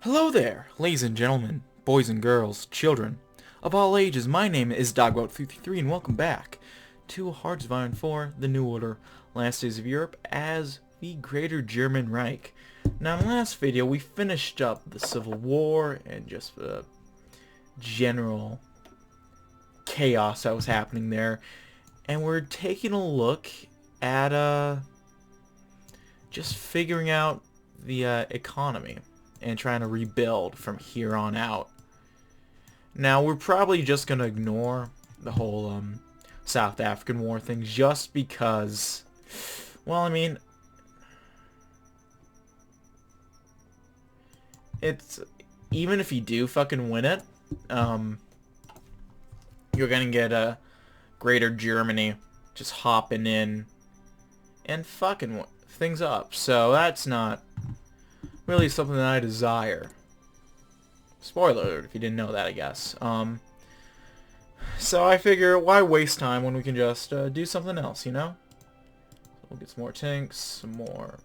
Hello there, ladies and gentlemen, boys and girls, children of all ages. My name is DB333 and welcome back to Hearts of Iron 4, The New Order, Last Days of Europe as the Greater German Reich. Now in the last video we finished up the Civil War and just the general chaos that was happening there, and we're taking a look at just figuring out the economy and trying to rebuild from here on out. Now we're probably just gonna ignore the whole South African War thing just because, well, I mean, it's, even if you do fucking win it, you're gonna get a Greater Germany just hopping in and fucking things up, so that's not really something that I desire. Spoiler alert if you didn't know that, I guess. So I figure, why waste time when we can just do something else, you know? So we'll get some more tanks, some more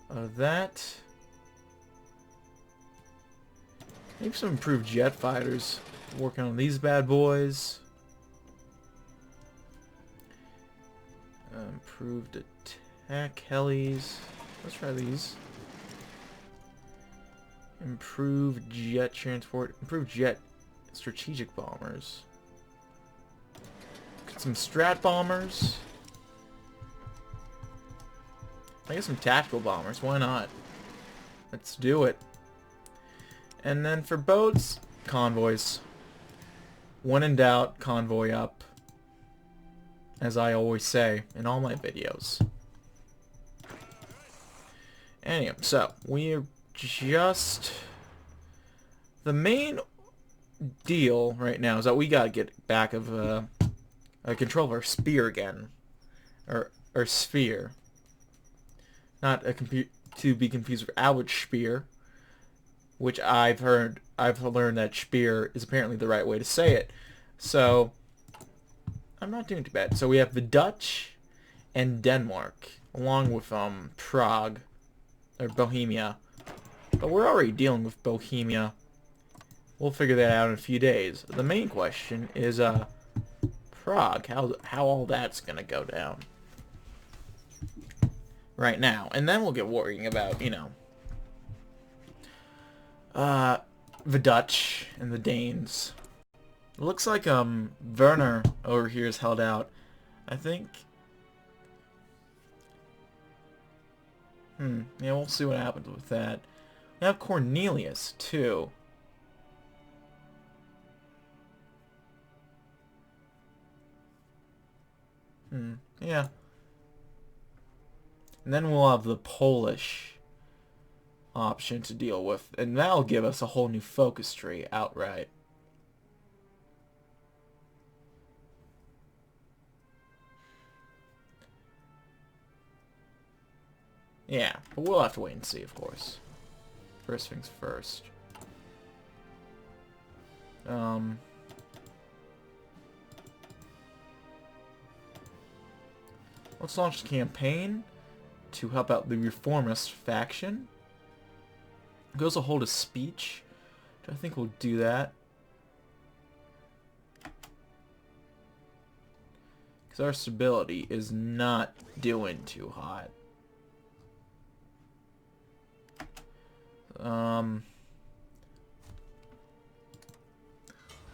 of that. Maybe some improved jet fighters. Working on these bad boys. Improved attack helis. Let's try these. Improved jet transport. Improved jet strategic bombers. Get some strat bombers. I guess some tactical bombers. Why not? Let's do it. And then for boats, convoys. When in doubt, convoy up. As I always say in all my videos. Anyway, so we're just, the main deal right now is that we gotta get back of control of our spear again, or sphere, not to be confused with our spear, which I've learned that spear is apparently the right way to say it. So I'm not doing too bad. So we have the Dutch and Denmark, along with Prague or Bohemia. But we're already dealing with Bohemia. We'll figure that out in a few days. The main question is Prague. How all that's gonna go down right now, and then we'll get worrying about, you know, the Dutch and the Danes. It looks like Werner over here is held out. I think. Yeah, we'll see what happens with that. We have Cornelius, too. Yeah. And then we'll have the Polish option to deal with, and that'll give us a whole new focus tree outright. Yeah, but we'll have to wait and see, of course. First things first. Let's launch the campaign to help out the reformist faction. Goes to hold a speech. I think we'll do that. Because our stability is not doing too hot.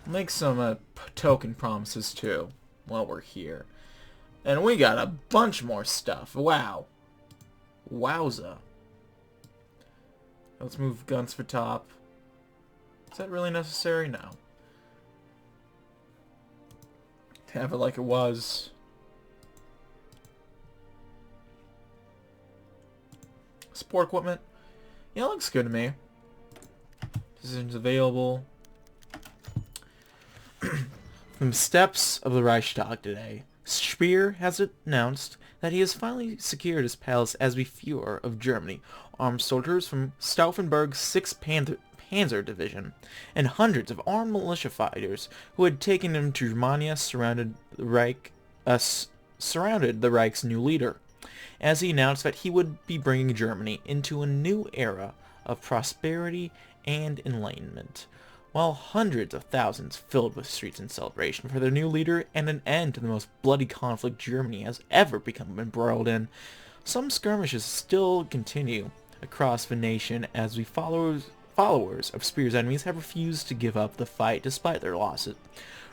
Make some token promises too while we're here. And we got a bunch more stuff. Wow. Wowza. Let's move guns for top. Is that really necessary? No. To have it like it was. Support equipment. Yeah, it looks good to me. Decisions available. From steps of the Reichstag today, Speer has announced that he has finally secured his palace as the Führer of Germany. Armed soldiers from Stauffenberg's 6th Panzer Division and hundreds of armed militia fighters who had taken him to Germania surrounded the Reich's new leader, as he announced that he would be bringing Germany into a new era of prosperity and enlightenment, while hundreds of thousands filled with streets in celebration for their new leader and an end to the most bloody conflict Germany has ever become embroiled in. Some skirmishes still continue across the nation as the followers of Speer's enemies have refused to give up the fight despite their losses,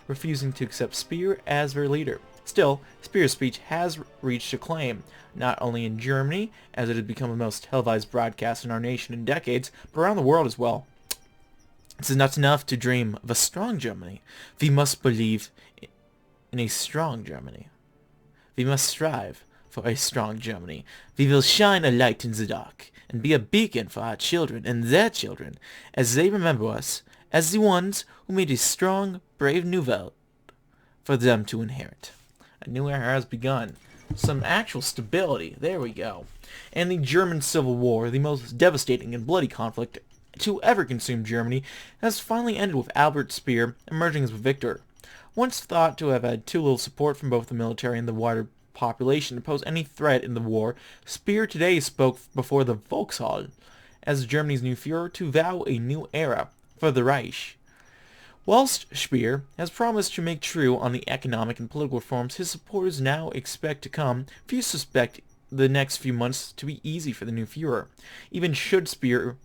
refusing to accept Speer as their leader. Still, Speer's speech has reached acclaim, not only in Germany, as it has become the most televised broadcast in our nation in decades, but around the world as well. It is not enough to dream of a strong Germany. We must believe in a strong Germany. We must strive for a strong Germany. We will shine a light in the dark, and be a beacon for our children and their children, as they remember us as the ones who made a strong, brave new world for them to inherit. A new era has begun. Some actual stability. There we go. And the German Civil War, the most devastating and bloody conflict to ever consume Germany, has finally ended with Albert Speer emerging as the victor. Once thought to have had too little support from both the military and the wider population to pose any threat in the war, Speer today spoke before the Volkshall as Germany's new Führer to vow a new era for the Reich. Whilst Speer has promised to make true on the economic and political reforms his supporters now expect to come, few suspect the next few months to be easy for the new Führer. Even should Speer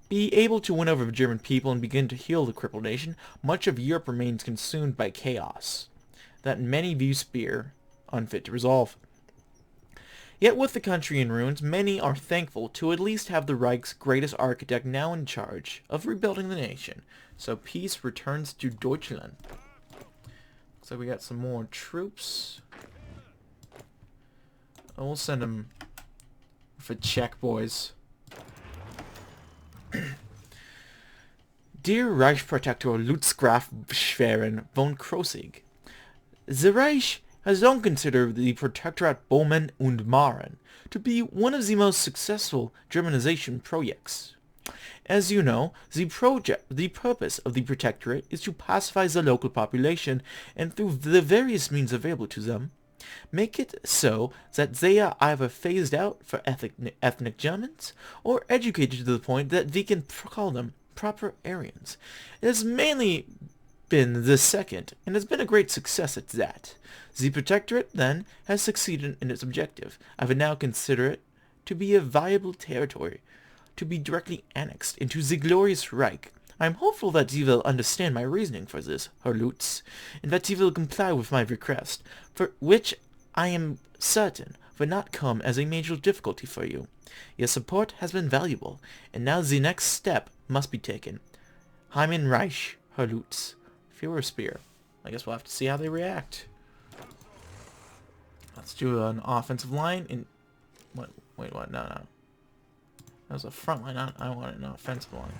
be able to win over the German people and begin to heal the crippled nation, much of Europe remains consumed by chaos that many view Speer unfit to resolve. Yet with the country in ruins, many are thankful to at least have the Reich's greatest architect now in charge of rebuilding the nation. So peace returns to Deutschland. Looks like we got some more troops. Oh, we'll send them for check, boys. Dear Reich Protector Lutzgraf Schwerin von Krosigk, the Reich has long considered the Protectorate Böhmen und Mähren to be one of the most successful Germanization projects. As you know, the purpose of the Protectorate is to pacify the local population and through the various means available to them, make it so that they are either phased out for ethnic Germans or educated to the point that we can call them proper Aryans. It has mainly been the second, and has been a great success at that. The Protectorate, then, has succeeded in its objective. I would now consider it to be a viable territory, to be directly annexed into the glorious Reich. I am hopeful that you will understand my reasoning for this, Herr Lutz, and that you will comply with my request, for which I am certain will not come as a major difficulty for you. Your support has been valuable, and now the next step must be taken. Heim Reich, Herr Lutz. Führer Speer. I guess we'll have to see how they react. Let's do an offensive line in... Wait, what? No. That was a front line. I want an offensive line.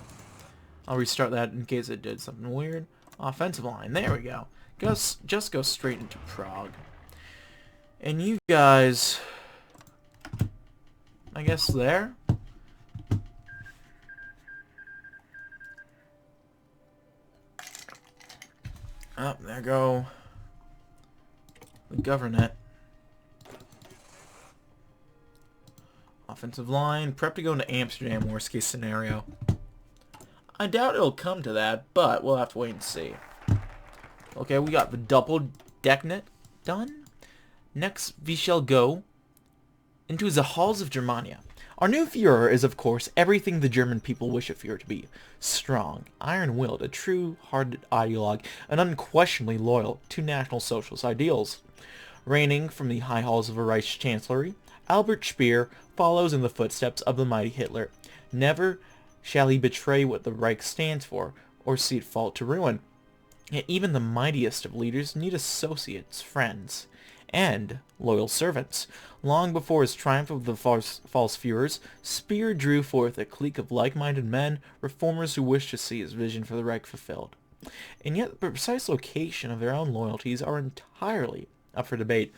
I'll restart that in case it did something weird. Offensive line. There we go. Just go straight into Prague. And you guys... I guess there? Oh, there go the governorate. Offensive line. Prep to go into Amsterdam, worst case scenario. I doubt it'll come to that, but we'll have to wait and see. Okay, we got the double decknet done. Next, we shall go into the halls of Germania. Our new Führer is, of course, everything the German people wish a Führer to be. Strong, iron-willed, a true-hearted ideologue, and unquestionably loyal to National Socialist ideals. Reigning from the high halls of a Reich Chancellery, Albert Speer follows in the footsteps of the mighty Hitler. Never shall he betray what the Reich stands for, or see it fall to ruin. Yet even the mightiest of leaders need associates, friends, and loyal servants. Long before his triumph of the false Führers, Speer drew forth a clique of like-minded men, reformers who wished to see his vision for the Reich fulfilled. And yet the precise location of their own loyalties are entirely up for debate.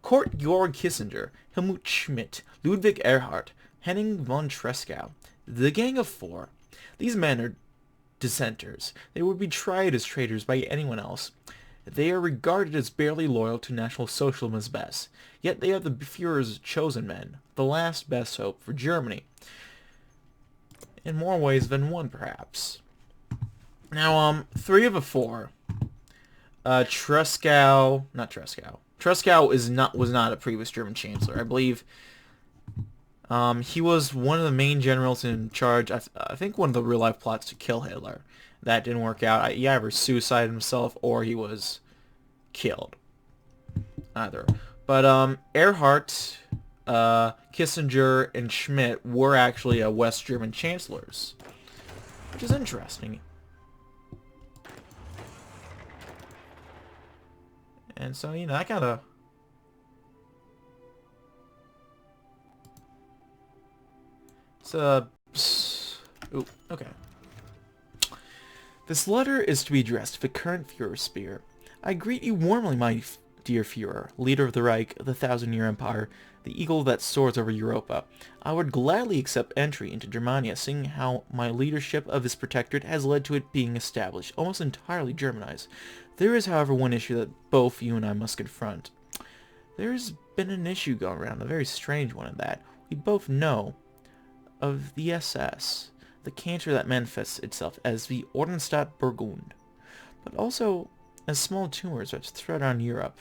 Kurt Georg Kissinger, Helmut Schmidt, Ludwig Erhard, Henning von Treschow, the Gang of Four. These men are dissenters. They would be tried as traitors by anyone else. They are regarded as barely loyal to National Socialism as best. Yet they are the Führer's chosen men, the last best hope for Germany. in more ways than one, perhaps. Now, 3 of the 4. Tresckow, not Tresckow. Tresckow was not a previous German chancellor. I believe he was one of the main generals in charge. I think one of the real-life plots to kill Hitler. That didn't work out. He either suicided himself or he was killed. Either. But Erhard, Kissinger, and Schmidt were actually West German chancellors, which is interesting. And so, you know, I kind of... Ooh, okay. This letter is to be addressed to the current Führer Speer. I greet you warmly, my dear Führer, leader of the Reich, the Thousand-Year Empire, the eagle that soars over Europa. I would gladly accept entry into Germania, seeing how my leadership of this protectorate has led to it being established, almost entirely Germanized. There is, however, one issue that both you and I must confront. There has been an issue going around, a very strange one in that. We both know of the SS, the cancer that manifests itself as the Ordnungsstadt Burgund, but also as small tumors that spread around Europe.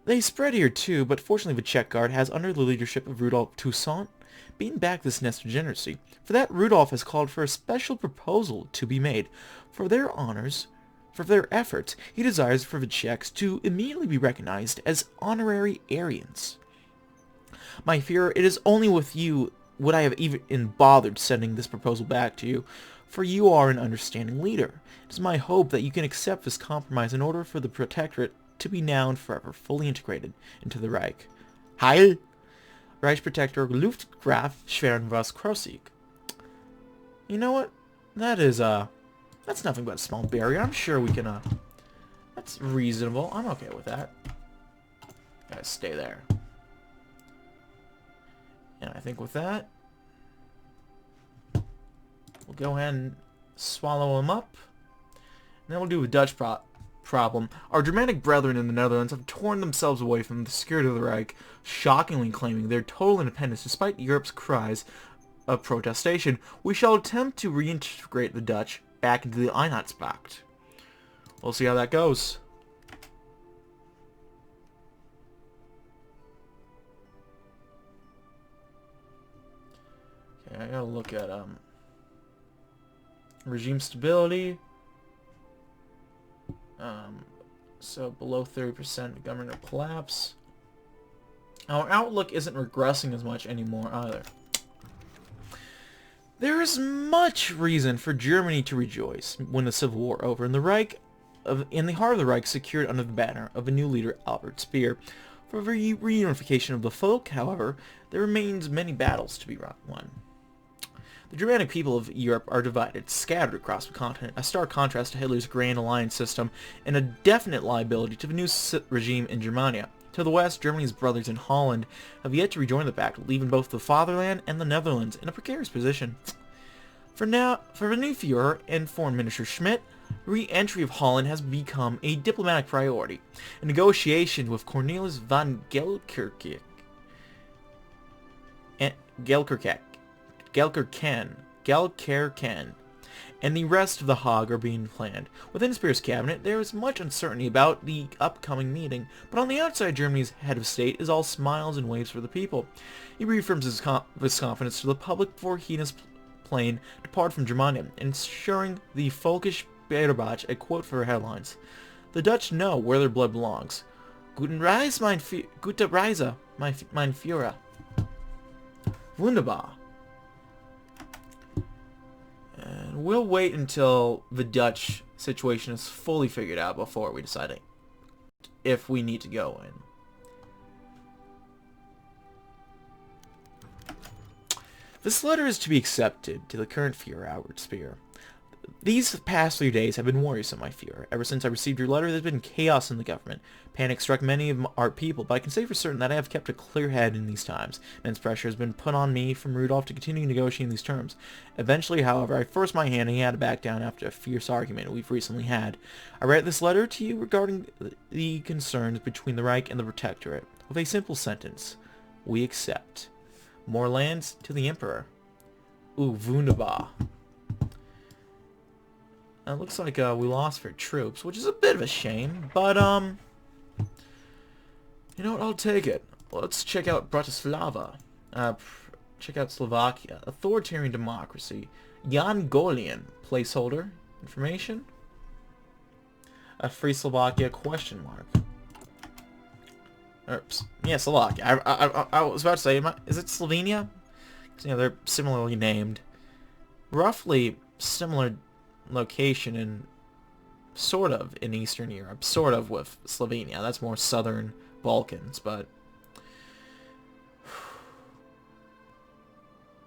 They spread here too, but fortunately the Czech Guard has, under the leadership of Rudolf Toussaint, beaten back this nest of degeneracy. For that, Rudolf has called for a special proposal to be made. For their honors, for their efforts, he desires for the Czechs to immediately be recognized as honorary Aryans. My Führer, it is only with you would I have even bothered sending this proposal back to you, for you are an understanding leader. It is my hope that you can accept this compromise in order for the Protectorate to be now and forever fully integrated into the Reich. Heil! Reich Protector Luftgraf Schwerenwurst-Krosigk. You know what? That is, that's nothing but a small barrier. I'm sure we can, that's reasonable. I'm okay with that. Gotta stay there. And I think with that, we'll go ahead and swallow them up. And then we'll do a Dutch problem. Our Germanic brethren in the Netherlands have torn themselves away from the spirit of the Reich, shockingly claiming their total independence despite Europe's cries of protestation. We shall attempt to reintegrate the Dutch back into the Einheitspact. We'll see how that goes. Okay, I gotta look at regime stability. So below 30% government collapse. Our outlook isn't regressing as much anymore either. There is much reason for Germany to rejoice when the Civil War over and the Reich, in the heart of the Reich, secured under the banner of a new leader, Albert Speer. For the reunification of the folk, however, there remains many battles to be won. The Germanic people of Europe are divided, scattered across the continent, a stark contrast to Hitler's Grand Alliance system, and a definite liability to the new regime in Germania. To the west, Germany's brothers in Holland have yet to rejoin the pact, leaving both the fatherland and the Netherlands in a precarious position. For now, for the new Führer and Foreign Minister Schmidt, re-entry of Holland has become a diplomatic priority. A negotiation with Cornelis van Gelkerkerk and the rest of the Hague are being planned. Within Speer's cabinet, there is much uncertainty about the upcoming meeting, but on the outside, Germany's head of state is all smiles and waves for the people. He reaffirms his confidence to the public before he and his plane depart from Germania, ensuring the Volkisch Beterbach a quote for headlines. The Dutch know where their blood belongs. Guten Reise, gute Reise, mein Führer. Wunderbar. And we'll wait until the Dutch situation is fully figured out before we decide if we need to go in. This letter is to be accepted to the current Führer, Albert Speer. These past 3 days have been worrisome, my Führer. Ever since I received your letter, there's been chaos in the government. Panic struck many of our people, but I can say for certain that I have kept a clear head in these times. Immense pressure has been put on me from Rudolf to continue negotiating these terms. Eventually, however, I forced my hand and he had to back down after a fierce argument we've recently had. I write this letter to you regarding the concerns between the Reich and the Protectorate, with a simple sentence. We accept. More lands to the Emperor. Ooh, Wunderbar. It looks like we lost for troops, which is a bit of a shame, but you know what, I'll take it. Let's check out Bratislava. Check out Slovakia. Authoritarian democracy. Jan Golian. Placeholder. Information. Free Slovakia, question mark. Oops. Yeah, Slovakia. I was about to say, is it Slovenia? Because, you know, they're similarly named. Roughly similar location in, sort of, in Eastern Europe. Sort of with Slovenia. That's more southern Balkans, but...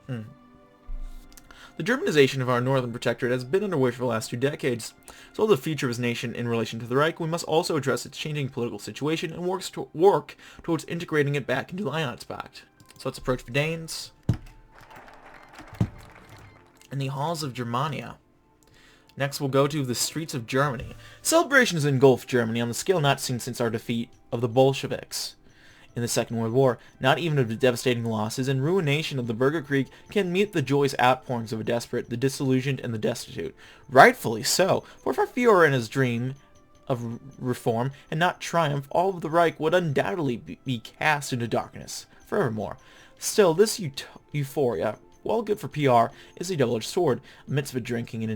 The Germanization of our northern protectorate has been underway for the last 2 decades. So the future of his nation in relation to the Reich, we must also address its changing political situation and work towards integrating it back into the Einheitspact. So let's approach the Danes. In the halls of Germania. Next we'll go to the streets of Germany. Celebrations engulf Germany on the scale not seen since our defeat of the Bolsheviks in the Second World War. Not even of the devastating losses and ruination of the Bürgerkrieg can meet the joyous outpourings of the desperate, the disillusioned, and the destitute. Rightfully so, for if our Führer and his dream of reform had not triumphed, all of the Reich would undoubtedly be cast into darkness forevermore. Still, this euphoria, while good for PR, is a double-edged sword. Amidst the drinking and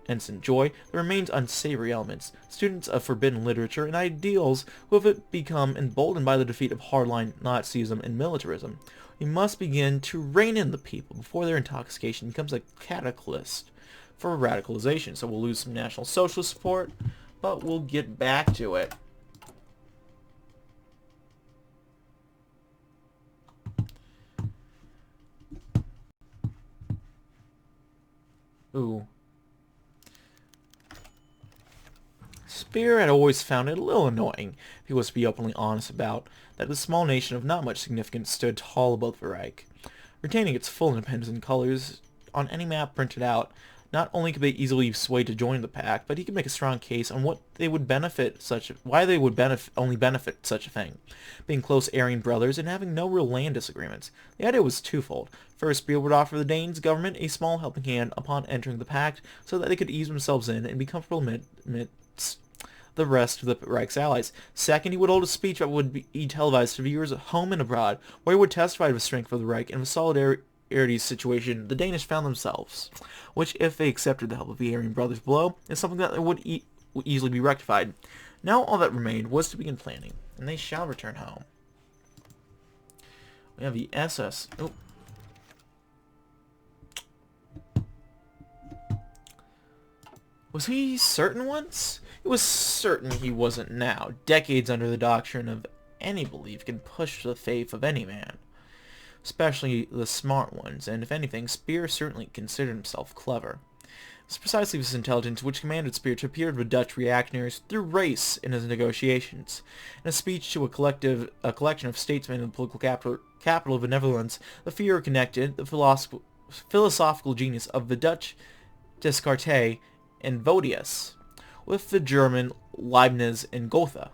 instant joy, there remains unsavory elements. Students of forbidden literature and ideals who have become emboldened by the defeat of hardline Nazism and militarism. We must begin to rein in the people before their intoxication becomes a catalyst for radicalization. So we'll lose some National Socialist support, but we'll get back to it. Ooh. Speer had always found it a little annoying, if he was to be openly honest about, that the small nation of not much significance stood tall above the Reich. Retaining its full independence and colors on any map printed out, not only could they easily be swayed to join the pact, but he could make a strong case on why they would benefit such a thing. Being close Aryan brothers and having no real land disagreements. The idea was twofold. First, Speer would offer the Danes government a small helping hand upon entering the pact, so that they could ease themselves in and be comfortable amidst the rest of the Reich's allies. Second, he would hold a speech that would be televised to viewers at home and abroad, where he would testify to the strength of the Reich and the solidarity situation the Danish found themselves, which, if they accepted the help of the Aryan brothers below, is something that would easily be rectified. Now all that remained was to begin planning, and they shall return home. We have the SS... Oh. Was he certain once? It was certain he wasn't now. Decades under the doctrine of any belief can push the faith of any man, especially the smart ones, and if anything, Speer certainly considered himself clever. It's precisely this intelligence which commanded Speer to appear to the Dutch reactionaries through race in his negotiations. In a speech to a collection of statesmen in the political capital of the Netherlands, the Führer connected the philosophical genius of the Dutch Descartes and Vodius with the German Leibniz and Goethe.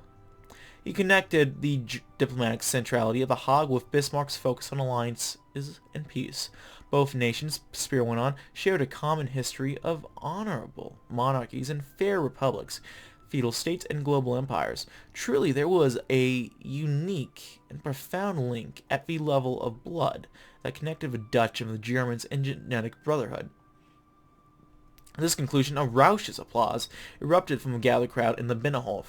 He connected the diplomatic centrality of the Hague with Bismarck's focus on alliances and peace. Both nations, Speer went on, shared a common history of honorable monarchies and fair republics, feudal states and global empires. Truly, there was a unique and profound link at the level of blood that connected the Dutch and the Germans in genetic brotherhood. This conclusion, a raucous applause, erupted from the gathered crowd in the Binnenhof.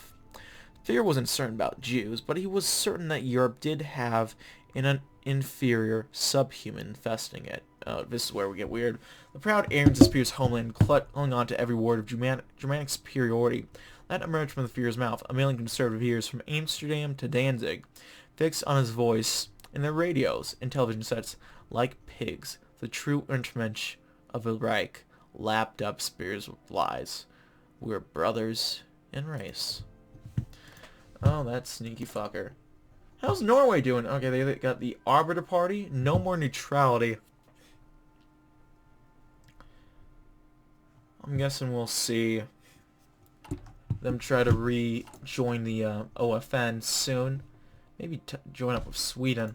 Speer wasn't certain about Jews, but he was certain that Europe did have an inferior subhuman infesting it. This is where we get weird. The proud Aryans of Speer's homeland clung on to every word of Germanic superiority that emerged from the Führer's mouth, a mailing conservative ears from Amsterdam to Danzig, fixed on his voice in their radios and television sets like pigs. The true Untermensch of the Reich lapped up Speer's lies. We're brothers in race. Oh, that sneaky fucker. How's Norway doing? Okay, they got the Arbiter Party. No more neutrality. I'm guessing we'll see them try to rejoin the OFN soon. Maybe join up with Sweden.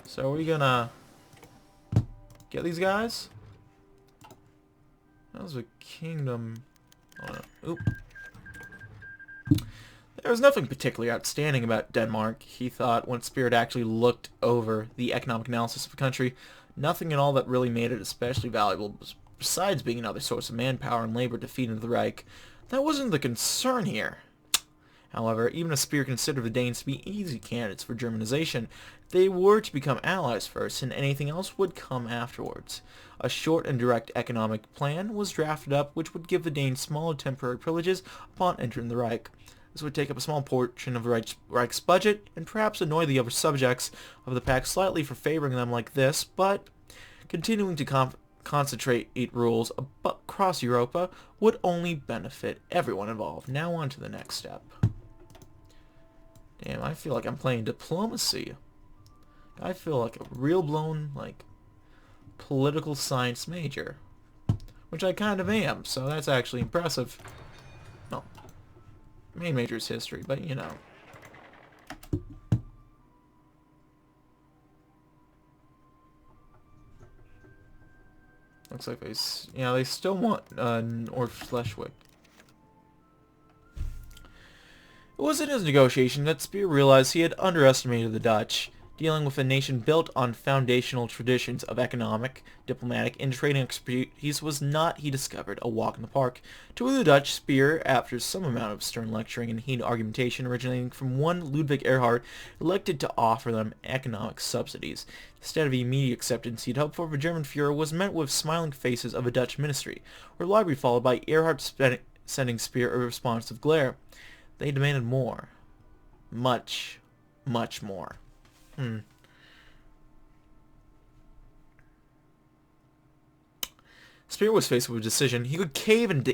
So are we gonna get these guys. That was a kingdom. Oh, no. Oop. There was nothing particularly outstanding about Denmark, he thought, when Speerite actually looked over the economic analysis of the country. Nothing at all that really made it especially valuable, besides being another source of manpower and labor to feed into the Reich. That wasn't the concern here. However, even if Speer considered the Danes to be easy candidates for Germanization, they were to become allies first, and anything else would come afterwards. A short and direct economic plan was drafted up which would give the Danes small temporary privileges upon entering the Reich. This would take up a small portion of the Reich's budget, and perhaps annoy the other subjects of the Pact slightly for favoring them like this, but continuing to concentrate rules across Europa would only benefit everyone involved. Now on to the next step. Damn, I feel like I'm playing diplomacy. I feel like a real-blown, like, political science major. Which I kind of am, so that's actually impressive. No. Main major is history, but you know. Looks like they still want North Schleswig. It was in his negotiation that Speer realized he had underestimated the Dutch. Dealing with a nation built on foundational traditions of economic, diplomatic, and trading expertise was not, he discovered, a walk in the park. To the Dutch, Speer, after some amount of stern lecturing and heated argumentation originating from one Ludwig Erhard, elected to offer them economic subsidies. Instead of immediate acceptance he'd hoped for, the German Führer was met with smiling faces of a Dutch ministry, or likely followed by Erhard sending Speer a responsive glare. They demanded more. Much, much more. Speer was faced with a decision. He could cave and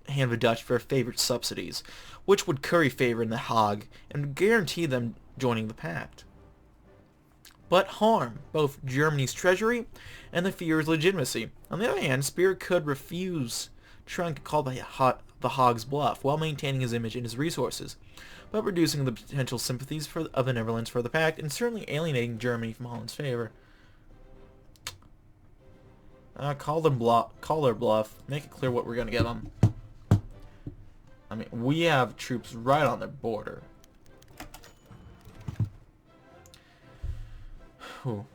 hand the Dutch their favorite subsidies, which would curry favor in the Hague and guarantee them joining the Pact, but harm both Germany's treasury and the Führer's legitimacy. On the other hand, Speer could refuse trying to call the Hague's bluff while maintaining his image and his resources, but reducing the potential sympathies of the Netherlands for the Pact and certainly alienating Germany from Holland's favor. Call their bluff. Make it clear what we're going to give them. I mean, we have troops right on their border. Whew.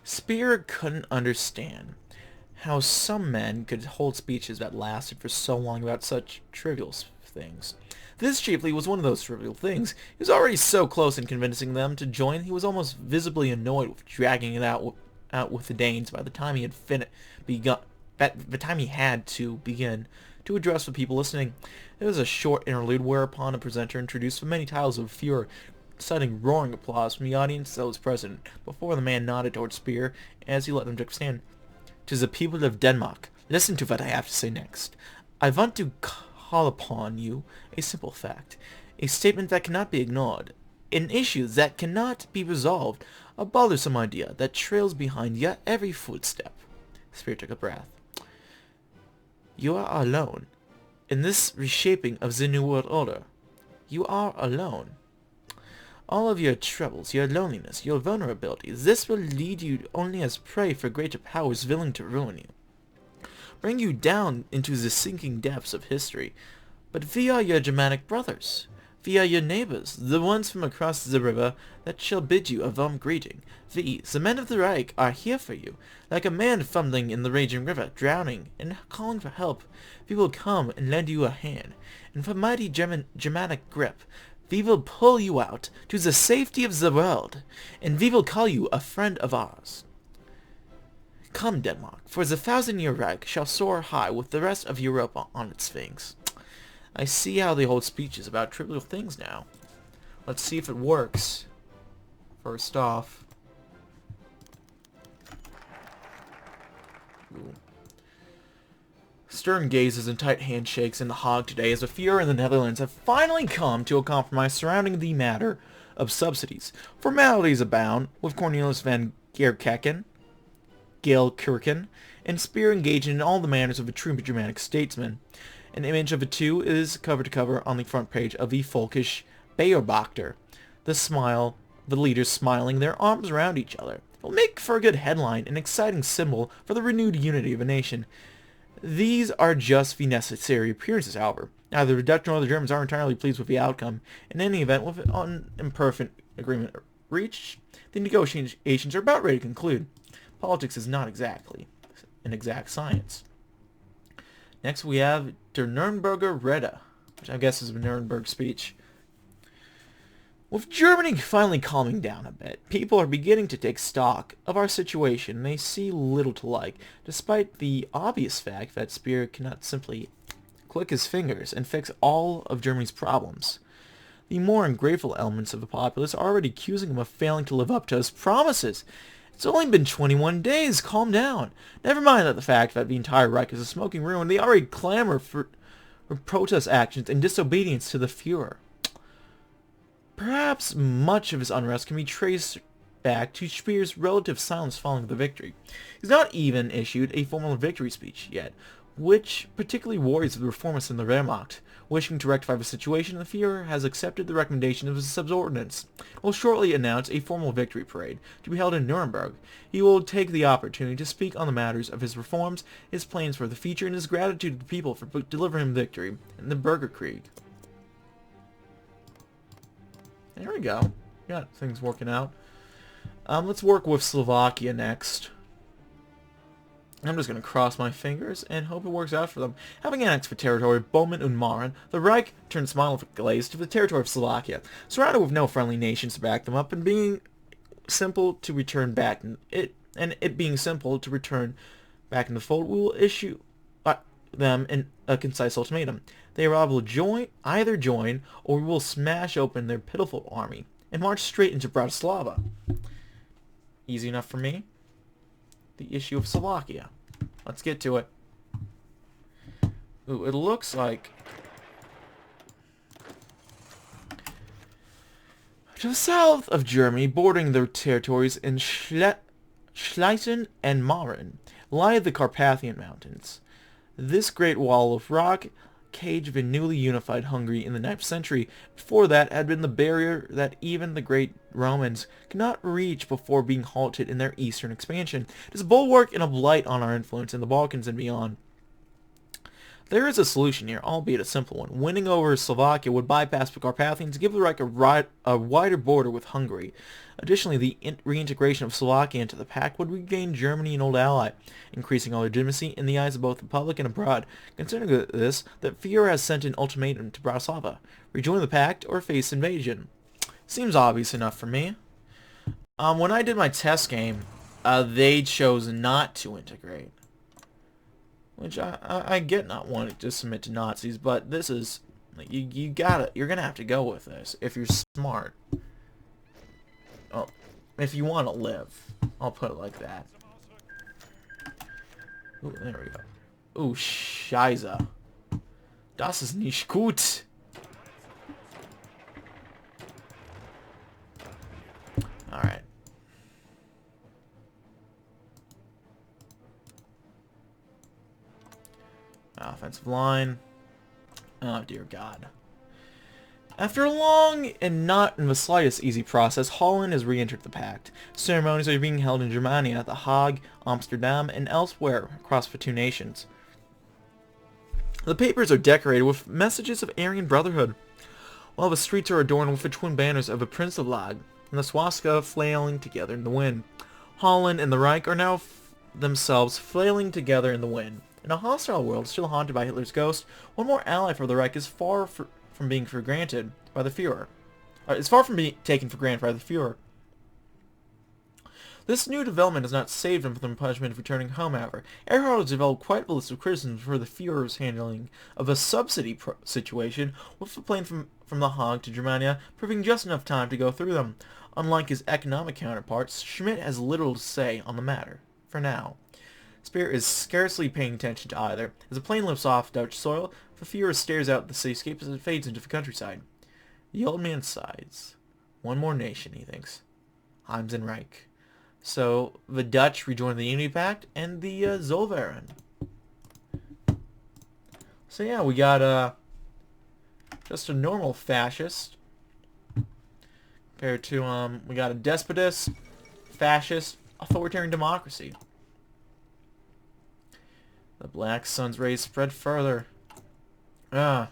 Speer couldn't understand how some men could hold speeches that lasted for so long about such trivial things. This chiefly was one of those trivial things. He was already so close in convincing them to join, he was almost visibly annoyed with dragging it out with the Danes by the time he had to begin to address the people listening. It was a short interlude whereupon a presenter introduced the many titles of Führer, citing roaring applause from the audience that was present, before the man nodded towards Speer as he let them take a stand. "'Tis the people of Denmark. Listen to what I have to say next. I want to call upon you a simple fact, a statement that cannot be ignored, an issue that cannot be resolved, a bothersome idea that trails behind your every footstep." Speer took a breath. "You are alone. In this reshaping of the New World Order, you are alone. All of your troubles, your loneliness, your vulnerabilities, this will lead you only as prey for greater powers willing to ruin you, bring you down into the sinking depths of history. But we are your Germanic brothers. We are your neighbors, the ones from across the river that shall bid you a warm greeting. We, the men of the Reich, are here for you. Like a man fumbling in the raging river, drowning, and calling for help, we will come and lend you a hand. And with a mighty Germanic grip, we will pull you out to the safety of the world, and we will call you a friend of ours. Come, Denmark, for the 1,000-year Reich shall soar high with the rest of Europe on its wings." I see how they hold speeches about trivial things now. Let's see if it works. First off. Ooh. Stern gazes and tight handshakes in the Hague today as the Führer and the Netherlands have finally come to a compromise surrounding the matter of subsidies. Formalities abound, with Cornelius van Geerkerken, and Speer engaged in all the manners of a true Germanic statesman. An image of the two is cover to cover on the front page of the Volkisch Beobachter. The the leaders smiling, their arms around each other. It will make for a good headline, an exciting symbol for the renewed unity of a nation. These are just the necessary appearances, however. Neither the Dutch nor the Germans are entirely pleased with the outcome. In any event, with an imperfect agreement reached, the negotiations are about ready to conclude. Politics is not exactly an exact science. Next we have Der Nürnberger Rede, which I guess is the Nuremberg speech. With Germany finally calming down a bit, people are beginning to take stock of our situation and they see little to like, despite the obvious fact that Speer cannot simply click his fingers and fix all of Germany's problems. The more ungrateful elements of the populace are already accusing him of failing to live up to his promises. It's only been 21 days, calm down. Never mind that the fact that the entire Reich is a smoking ruin, they already clamor for protest actions and disobedience to the Fuhrer. Perhaps much of his unrest can be traced back to Speer's relative silence following the victory. He's not even issued a formal victory speech yet, which particularly worries the reformists in the Wehrmacht. Wishing to rectify the situation, the Fuhrer has accepted the recommendation of his subordinates. He will shortly announce a formal victory parade to be held in Nuremberg. He will take the opportunity to speak on the matters of his reforms, his plans for the future, and his gratitude to the people for delivering him victory in the Bürgerkrieg. There we go. Got things working out. Let's work with Slovakia next. I'm just going to cross my fingers and hope it works out for them. Having annexed the territory of Böhmen and Mähren, the Reich turned smile of glaze to the territory of Slovakia. Surrounded with no friendly nations to back them up and being simple to return back it being simple to return back in the fold, we will issue them a concise ultimatum. They are able to either join, or we will smash open their pitiful army and march straight into Bratislava. Easy enough for me. The issue of Slovakia. Let's get to it. Ooh, it looks like to the south of Germany, bordering their territories in Schlesien and Mähren, lie the Carpathian Mountains. This great wall of rock caged the newly unified Hungary in the 9th century. Before that had been the barrier that even the great Romans could not reach before being halted in their eastern expansion. It is a bulwark and a blight on our influence in the Balkans and beyond. There is a solution here, albeit a simple one. Winning over Slovakia would bypass the Carpathians, give the Reich a wider border with Hungary. Additionally, the reintegration of Slovakia into the pact would regain Germany an old ally, increasing our legitimacy in the eyes of both the public and abroad. Considering this, the Fuhrer has sent an ultimatum to Bratislava. Rejoin the pact or face invasion. Seems obvious enough for me. When I did my test game, they chose not to integrate. Which I get not wanting to submit to Nazis, but this is you're gonna have to go with this if you're smart. Oh, if you want to live, I'll put it like that. Ooh, there we go. Ooh, Scheiße. Das ist nicht gut. All right. Offensive line. Oh, dear God. After a long and not in the slightest easy process, Holland has re-entered the pact. Ceremonies are being held in Germany, at The Hague, Amsterdam, and elsewhere across the two nations. The papers are decorated with messages of Aryan brotherhood, while the streets are adorned with the twin banners of the Prince of Lag and the swastika flailing together in the wind. Holland and the Reich are now themselves flailing together in the wind. In a hostile world still haunted by Hitler's ghost, one more ally for the Reich is far from being for granted by the Fuhrer. It's far from being taken for granted by the Fuhrer. This new development has not saved him from the punishment of returning home, however. Erhard has developed quite a list of criticisms for the Fuhrer's handling of a subsidy situation, with the plane from The Hague to Germania proving just enough time to go through them. Unlike his economic counterparts, Schmidt has little to say on the matter, for now. Speer is scarcely paying attention to either. As the plane lifts off Dutch soil, the Fuhrer stares out the cityscape as it fades into the countryside. The old man sighs. One more nation, he thinks. Heims and Reich. So, the Dutch rejoin the Unity Pact, and the Zollverein. So yeah, we got just a normal fascist Compared to, we got a despotist, fascist, authoritarian democracy. The black sun's rays spread further. Let's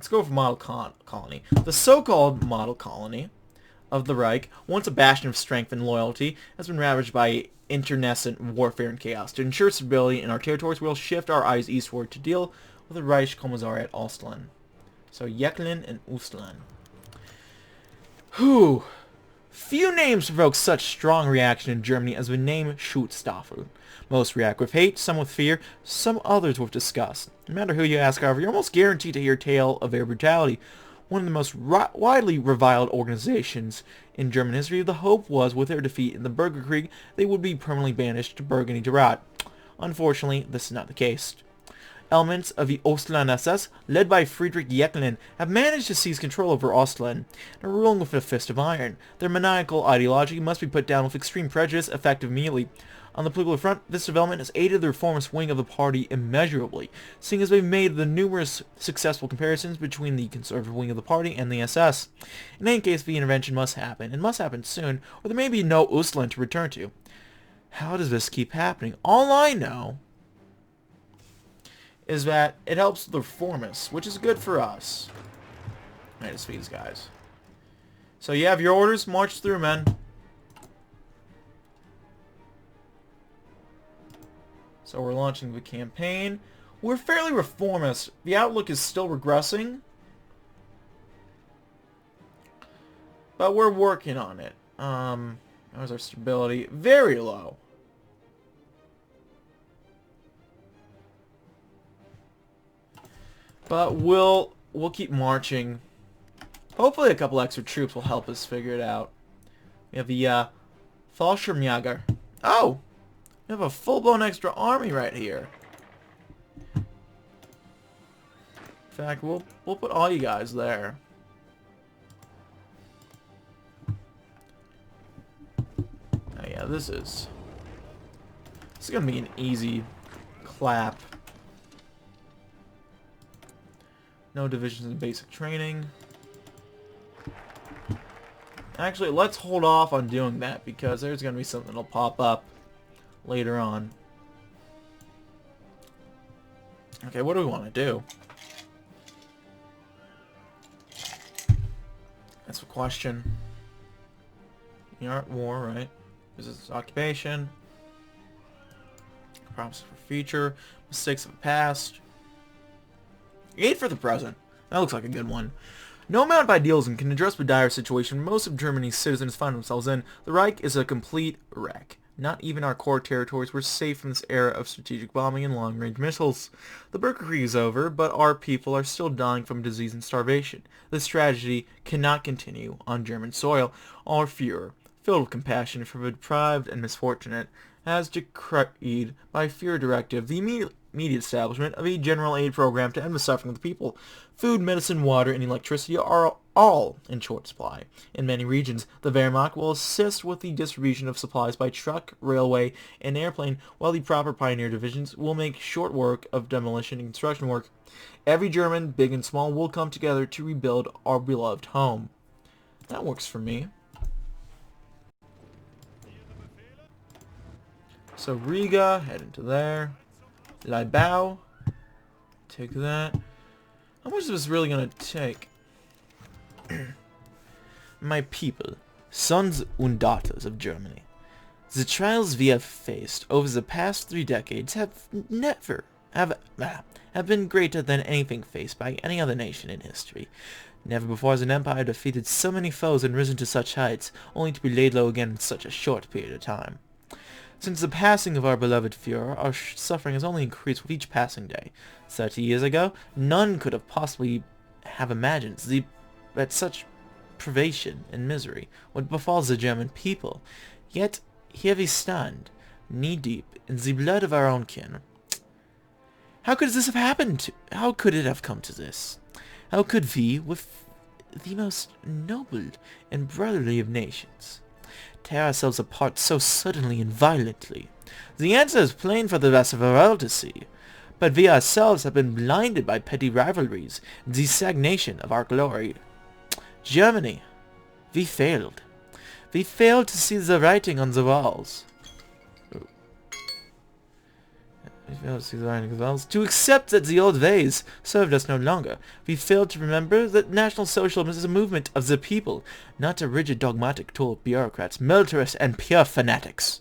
go for model colony. The so-called model colony of the Reich, once a bastion of strength and loyalty, has been ravaged by internecine warfare and chaos. To ensure stability in our territories, we'll shift our eyes eastward to deal with the Reich Commissariat Ostland. So Jechlin and Ostland. Whew. Few names provoke such strong reaction in Germany as the name Schutzstaffel. Most react with hate, some with fear, some others with disgust. No matter who you ask, however, you're almost guaranteed to hear a tale of their brutality. One of the most widely reviled organizations in German history, the hope was, with their defeat in the Bürgerkrieg, they would be permanently banished to Burgundy to rot. Unfortunately, this is not the case. Elements of the Ostland SS, led by Friedrich Jechlin, have managed to seize control over Ostland, and are ruling with a fist of iron. Their maniacal ideology must be put down with extreme prejudice, effective immediately. On the political front, this development has aided the reformist wing of the party immeasurably, seeing as they've made the numerous successful comparisons between the conservative wing of the party and the SS. In any case, the intervention must happen, and must happen soon, or there may be no Ostland to return to. How does this keep happening? All I know is that it helps the reformists, which is good for us. I just feed these guys. So you have your orders, march through, men. So we're launching the campaign. We're fairly reformist. The outlook is still regressing, but we're working on it. How's our stability? Very low. But we'll keep marching. Hopefully a couple extra troops will help us figure it out. We have the Fallschirmjäger. Oh! We have a full-blown extra army right here. In fact, we'll put all you guys there. Oh yeah, this is gonna be an easy clap. No divisions in basic training. Actually, let's hold off on doing that because there's going to be something that'll pop up later on. Okay, what do we want to do? That's the question. We aren't at war, right? This is occupation. Promises for future. Mistakes of the past. 8 for the present. That looks like a good one. No amount of idealism can address the dire situation most of Germany's citizens find themselves in. The Reich is a complete wreck. Not even our core territories were safe from this era of strategic bombing and long-range missiles. The Bürgerkrieg is over, but our people are still dying from disease and starvation. This tragedy cannot continue on German soil. Our Führer, filled with compassion for the deprived and misfortunate, has decreed by Führer directive the immediate establishment of a general aid program to end the suffering of the people. Food, medicine, water, and electricity are all in short supply. In many regions, the Wehrmacht will assist with the distribution of supplies by truck, railway, and airplane, while the proper pioneer divisions will make short work of demolition and construction work. Every German, big and small, will come together to rebuild our beloved home. That works for me. So Riga, head into there. Leibau, take that. How much is this really going to take? My people, sons and daughters of Germany, the trials we have faced over the past 3 decades have been greater than anything faced by any other nation in history. Never before has an empire defeated so many foes and risen to such heights, only to be laid low again in such a short period of time. Since the passing of our beloved Führer, our suffering has only increased with each passing day. 30 years ago, none could have possibly have imagined that such privation and misery would befall the German people. Yet, here we stand, knee-deep in the blood of our own kin. How could this have happened? How could it have come to this? How could we, with the most noble and brotherly of nations, tear ourselves apart so suddenly and violently? The answer is plain for the rest of the world to see. but we ourselves have been blinded by petty rivalries and the stagnation of our glory. Germany, we failed. We failed to see the writing on the walls. We failed to see the writing on the walls. To accept that the old ways served us no longer. We failed to remember that National Socialism is a movement of the people, not a rigid dogmatic tool of bureaucrats, militarists, and pure fanatics.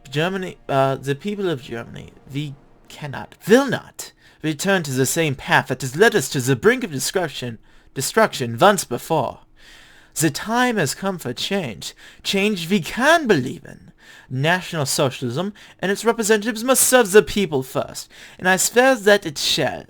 Germany, the people of Germany, we cannot, will not, return to the same path that has led us to the brink of destruction once before. The time has come for change. Change we can believe in. National Socialism and its representatives must serve the people first, and I swear that it shall.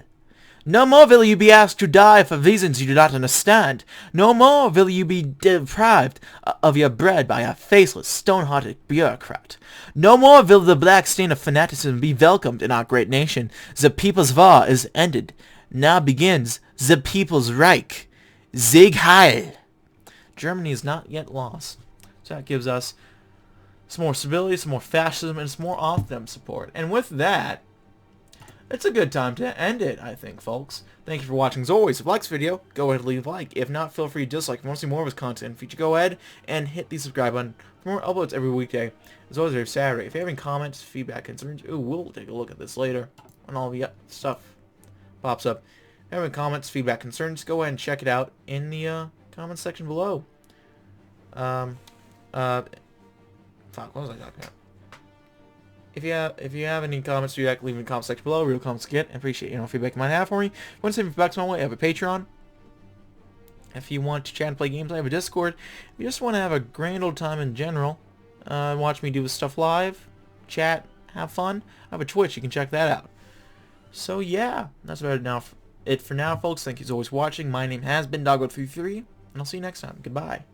No more will you be asked to die for reasons you do not understand. No more will you be deprived of your bread by a faceless, stone-hearted bureaucrat. No more will the black stain of fanaticism be welcomed in our great nation. The people's war is ended. Now begins the people's Reich. Sieg Heil! Germany is not yet lost. So that gives us some more stability, some more fascism, and some more off-them support. And with that, it's a good time to end it, I think, folks. Thank you for watching. As always, if you like this video, go ahead and leave a like. If not, feel free to dislike. If you want to see more of his content, feature, go ahead and hit the subscribe button for more uploads every weekday, as well as every Saturday. If you have any comments, feedback, concerns, we'll take a look at this later when all the stuff pops up. If you have any comments, feedback, concerns, go ahead and check it out in the comments section below. Fuck, what was I talking about? If you have any comments, feedback, leave in the comment section below. Real comments get. I appreciate feedback you might have for me. If you want to send feedback my way, I have a Patreon. If you want to chat and play games, I have a Discord. If you just want to have a grand old time in general, watch me do stuff live, chat, have fun, I have a Twitch. You can check that out. So yeah, that's about it for now, folks. Thank you as always for watching. My name has been DB333, and I'll see you next time. Goodbye.